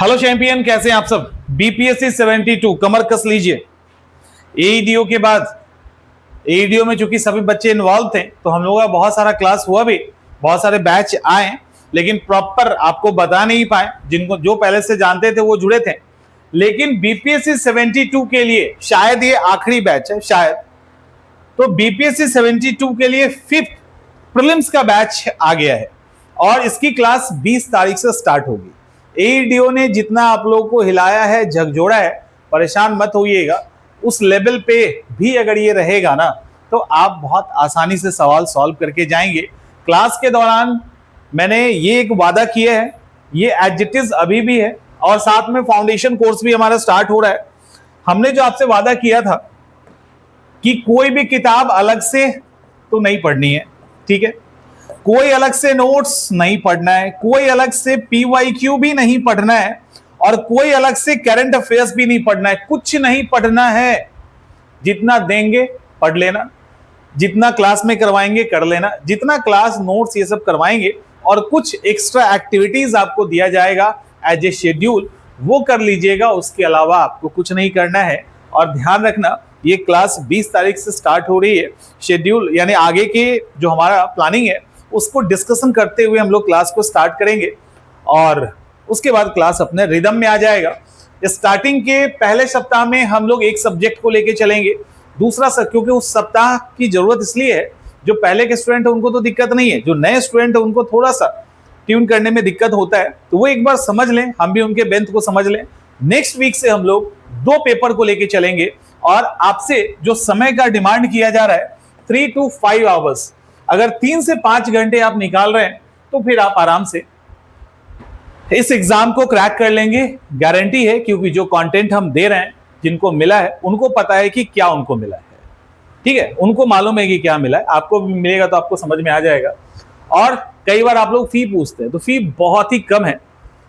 Hello champion, कैसे हैं आप सब। बीपीएससी 72 कमर कस लीजिए। एईडीओ के बाद एईडीओ में चूंकि सभी बच्चे इन्वॉल्व थे तो हम लोगों का बहुत सारा क्लास हुआ भी, बहुत सारे बैच आए, लेकिन प्रॉपर आपको बता नहीं पाए। जिनको जो पहले से जानते थे वो जुड़े थे, लेकिन बीपीएससी 72 के लिए शायद ये आखिरी बैच है शायद। तो बीपीएससी 72 के लिए 5th प्रीलिम्स का बैच आ गया है और इसकी क्लास 20 तारीख से स्टार्ट होगी। एईडीओ ने जितना आप लोगों को हिलाया है, झकझोड़ा है, परेशान मत होइएगा। उस लेवल पे भी अगर ये रहेगा ना तो आप बहुत आसानी से सवाल सॉल्व करके जाएंगे। क्लास के दौरान मैंने ये एक वादा किया है, ये एज इट इज अभी भी है, और साथ में फाउंडेशन कोर्स भी हमारा स्टार्ट हो रहा है। हमने जो आपसे वादा किया था कि कोई भी किताब अलग से तो नहीं पढ़नी है, ठीक है, कोई अलग से नोट्स नहीं पढ़ना है, कोई अलग से पीवाईक्यू भी नहीं पढ़ना है, और कोई अलग से करंट अफेयर्स भी नहीं पढ़ना है। कुछ नहीं पढ़ना है। जितना देंगे पढ़ लेना, जितना क्लास में करवाएंगे कर लेना, जितना क्लास नोट्स ये सब करवाएंगे, और कुछ एक्स्ट्रा एक्टिविटीज आपको दिया जाएगा एज ए शेड्यूल, वो कर लीजिएगा। उसके अलावा आपको कुछ नहीं करना है। और ध्यान रखना, ये क्लास 20 तारीख से स्टार्ट हो रही है। शेड्यूल यानी आगे के जो हमारा प्लानिंग है उसको डिस्कशन करते हुए हम लोग क्लास को स्टार्ट करेंगे, और उसके बाद क्लास अपने रिदम में आ जाएगा। स्टार्टिंग के पहले सप्ताह में हम लोग एक सब्जेक्ट को लेके चलेंगे, दूसरा क्योंकि उस सप्ताह की जरूरत इसलिए है, जो पहले के स्टूडेंट है उनको तो दिक्कत नहीं है, जो नए स्टूडेंट है उनको थोड़ा सा ट्यून करने में दिक्कत होता है, तो वो एक बार समझ लें, हम भी उनके बेंथ को समझ लें। नेक्स्ट वीक से हम लोग 2 पेपर को लेके चलेंगे, और आपसे जो समय का डिमांड किया जा रहा है 3 to 5 आवर्स, अगर 3 से 5 घंटे आप निकाल रहे हैं तो फिर आप आराम से इस एग्जाम को क्रैक कर लेंगे, गारंटी है। क्योंकि जो कंटेंट हम दे रहे हैं, जिनको मिला है उनको पता है कि क्या उनको मिला है, ठीक है, उनको मालूम है कि क्या मिला है। आपको भी मिलेगा तो आपको समझ में आ जाएगा। और कई बार आप लोग फी पूछते हैं, तो फी बहुत ही कम है,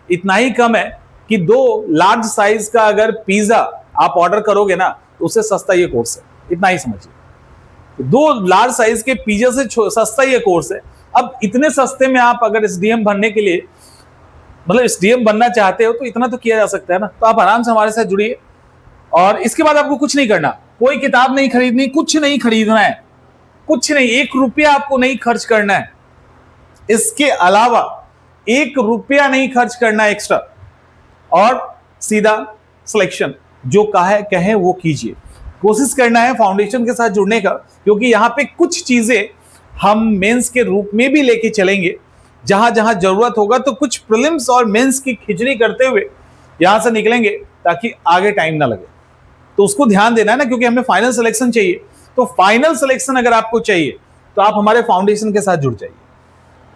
इतना ही कम है कि 2 लार्ज साइज का अगर पिज्जा आप ऑर्डर करोगे ना तो उससे सस्ता ये कोर्स है, इतना ही समझिए। 2 लार्ज साइज के पिज्जा से सस्ता ये कोर्स है। अब इतने सस्ते में आप अगर एसडीएम भरने के लिए, मतलब एसडीएम बनना चाहते हो, तो इतना तो किया जा सकता है ना। तो आप आराम से हमारे साथ जुड़िए, और इसके बाद आपको कुछ नहीं करना, कोई किताब नहीं खरीदनी, कुछ नहीं खरीदना है, कुछ नहीं, 1 रुपया आपको नहीं खर्च करना है। इसके अलावा 1 रुपया नहीं खर्च करना है एक्स्ट्रा, और सीधा सिलेक्शन जो कहे वो कीजिए। कोशिश करना है फाउंडेशन के साथ जुड़ने का, क्योंकि यहां पे कुछ चीजें हम मेंस के रूप में भी लेके चलेंगे। जहां जहां जरूरत होगा तो कुछ प्रीलिम्स और मेंस की खिचड़ी करते हुए यहां से निकलेंगे, ताकि आगे टाइम ना लगे। तो उसको ध्यान देना है ना, क्योंकि हमें फाइनल सिलेक्शन चाहिए। तो फाइनल सिलेक्शन अगर आपको चाहिए तो आप हमारे फाउंडेशन के साथ जुड़ जाइए।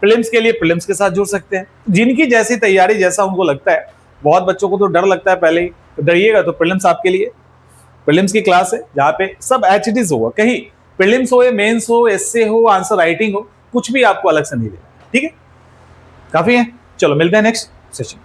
प्रीलिम्स के लिए प्रीलिम्स के साथ जुड़ सकते हैं, जिनकी जैसी तैयारी, जैसा उनको लगता है। बहुत बच्चों को तो डर लगता है पहले ही, तो डरिएगा तो प्रीलिम्स आपके लिए। प्रीलिम्स की क्लास है जहां पे सब एच इट इज होगा, कहीं प्रीलिम्स हो, मेंस हो, एसए हो, आंसर राइटिंग हो, कुछ भी आपको अलग से नहीं देना, ठीक है। काफी है, चलो मिलते हैं नेक्स्ट सेशन।